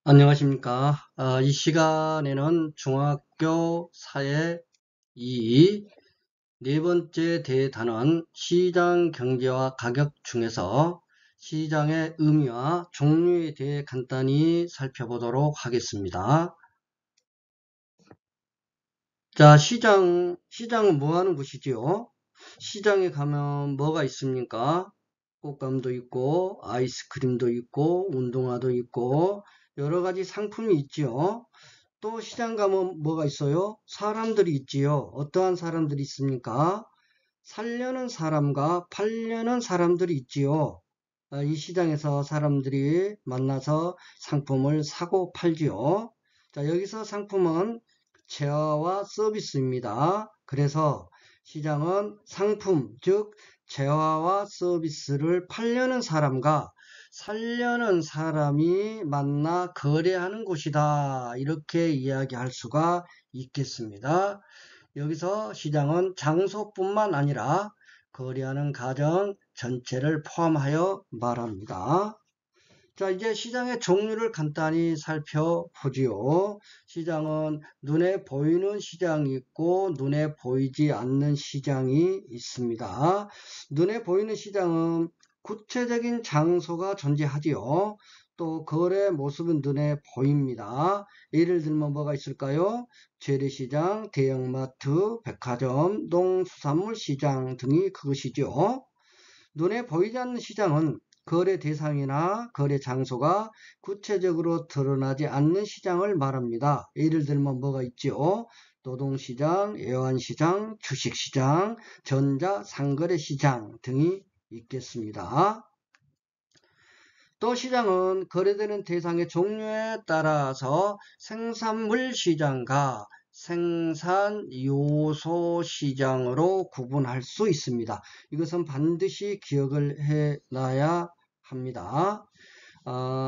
안녕하십니까. 이 시간에는 중학교 사회 2 네 번째 대단원 시장 경제와 가격 중에서 시장의 의미와 종류에 대해 간단히 살펴보도록 하겠습니다. 자, 시장은 뭐 하는 곳이지요? 시장에 가면 뭐가 있습니까? 꽃감도 있고, 아이스크림도 있고, 운동화도 있고, 여러 가지 상품이 있지요. 또 시장 가면 뭐가 있어요? 사람들이 있지요. 어떠한 사람들이 있습니까? 살려는 사람과 팔려는 사람들이 있지요. 이 시장에서 사람들이 만나서 상품을 사고 팔지요. 자, 여기서 상품은 재화와 서비스입니다. 그래서 시장은 상품, 즉 재화와 서비스를 팔려는 사람과 살려는 사람이 만나 거래하는 곳이다. 이렇게 이야기할 수가 있겠습니다. 여기서 시장은 장소뿐만 아니라 거래하는 가정 전체를 포함하여 말합니다. 자, 이제 시장의 종류를 간단히 살펴보지요. 시장은 눈에 보이는 시장이 있고 눈에 보이지 않는 시장이 있습니다. 눈에 보이는 시장은 구체적인 장소가 존재하지요. 또 거래 모습은 눈에 보입니다. 예를 들면 뭐가 있을까요? 재래시장, 대형마트, 백화점, 농수산물 시장 등이 그것이죠. 눈에 보이지 않는 시장은 거래 대상이나 거래 장소가 구체적으로 드러나지 않는 시장을 말합니다. 예를 들면 뭐가 있죠? 노동시장, 애완시장, 주식시장, 전자상거래시장 등이 있겠습니다. 또 시장은 거래되는 대상의 종류에 따라서 생산물 시장과 생산 요소 시장으로 구분할 수 있습니다. 이것은 반드시 기억을 해놔야 합니다.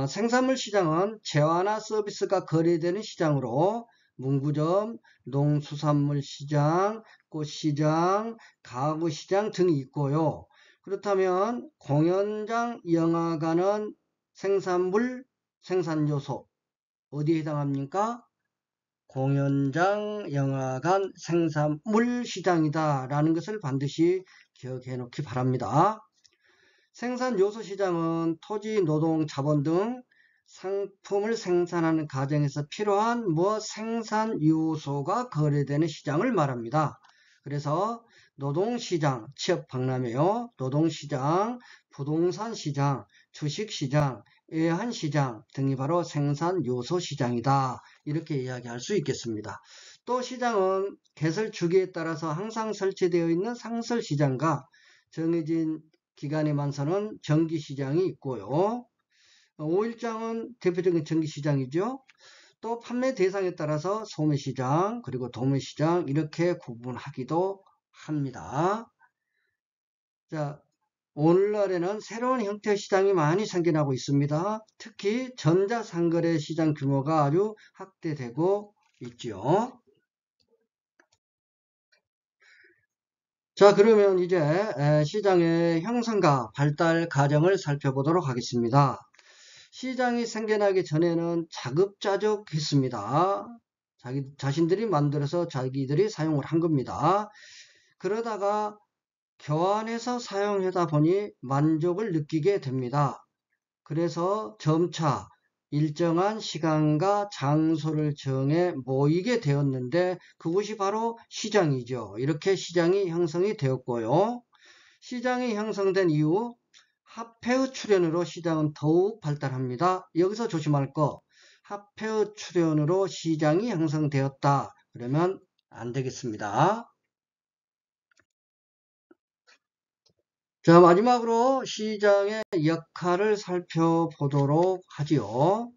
생산물 시장은 재화나 서비스가 거래되는 시장으로 문구점, 농수산물 시장, 꽃시장, 가구시장 등이 있고요. 그렇다면 공연장, 영화관은 생산물, 생산요소 어디에 해당합니까? 공연장, 영화관, 생산물 시장이다 라는 것을 반드시 기억해 놓기 바랍니다. 생산요소 시장은 토지, 노동, 자본 등 상품을 생산하는 과정에서 필요한 생산 요소가 거래되는 시장을 말합니다. 그래서 노동시장, 취업 박람회요, 노동시장, 부동산 시장, 주식시장, 애한시장 등이 바로 생산 요소 시장이다. 이렇게 이야기할 수 있겠습니다. 또 시장은 개설 주기에 따라서 항상 설치되어 있는 상설시장과 정해진 기간에만 서는 정기시장이 있고요. 5일장은 대표적인 정기시장이죠. 또 판매 대상에 따라서 소매시장 그리고 도매시장 이렇게 구분하기도 합니다. 자, 오늘날에는 새로운 형태의 시장이 많이 생겨나고 있습니다. 특히 전자상거래 시장 규모가 아주 확대되고 있죠. 자, 그러면 이제 시장의 형성과 발달 과정을 살펴보도록 하겠습니다. 시장이 생겨나기 전에는 자급자족했습니다. 자신들이 만들어서 자기들이 사용을 한 겁니다. 그러다가 교환해서 사용하다 보니 만족을 느끼게 됩니다. 그래서 점차 일정한 시간과 장소를 정해 모이게 되었는데 그것이 바로 시장이죠. 이렇게 시장이 형성이 되었고요. 시장이 형성된 이후 화폐의 출현으로 시장은 더욱 발달합니다. 여기서 조심할 거, 화폐의 출현으로 시장이 형성되었다. 그러면 안 되겠습니다. 자, 마지막으로 시장의 역할을 살펴보도록 하지요.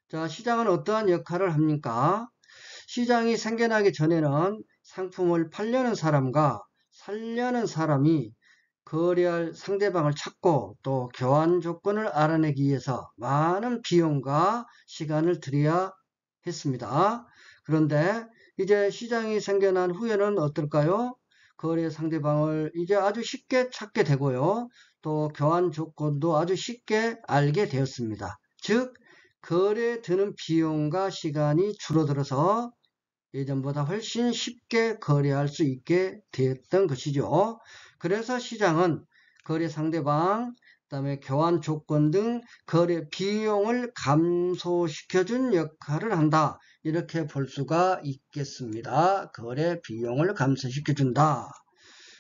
자, 시장은 어떠한 역할을 합니까? 시장이 생겨나기 전에는 상품을 팔려는 사람과 살려는 사람이 거래할 상대방을 찾고 또 교환 조건을 알아내기 위해서 많은 비용과 시간을 들여야 했습니다. 그런데 이제 시장이 생겨난 후에는 어떨까요? 거래 상대방을 이제 아주 쉽게 찾게 되고요. 또 교환 조건도 아주 쉽게 알게 되었습니다. 즉 거래에 드는 비용과 시간이 줄어들어서 예전보다 훨씬 쉽게 거래할 수 있게 되었던 것이죠. 그래서 시장은 거래 상대방, 그다음에 교환 조건 등 거래 비용을 감소시켜준 역할을 한다. 이렇게 볼 수가 있겠습니다. 거래 비용을 감소시켜준다.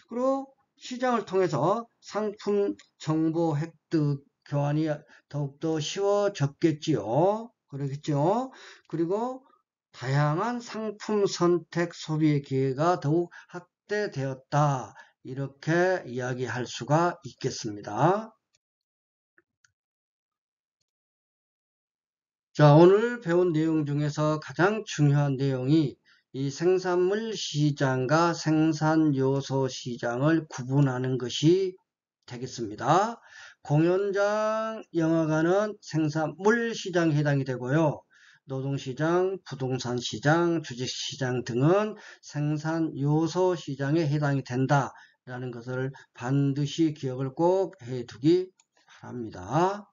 그리고 시장을 통해서 상품 정보 획득 교환이 더욱더 쉬워졌겠지요. 그러겠죠. 그리고 다양한 상품 선택 소비의 기회가 더욱 확대되었다. 이렇게 이야기할 수가 있겠습니다. 자, 오늘 배운 내용 중에서 가장 중요한 내용이 이 생산물 시장과 생산 요소 시장을 구분하는 것이 되겠습니다. 공연장, 영화관은 생산물 시장에 해당이 되고요. 노동시장, 부동산 시장, 주식시장 등은 생산 요소 시장에 해당이 된다라는 것을 반드시 기억을 꼭 해두기 바랍니다.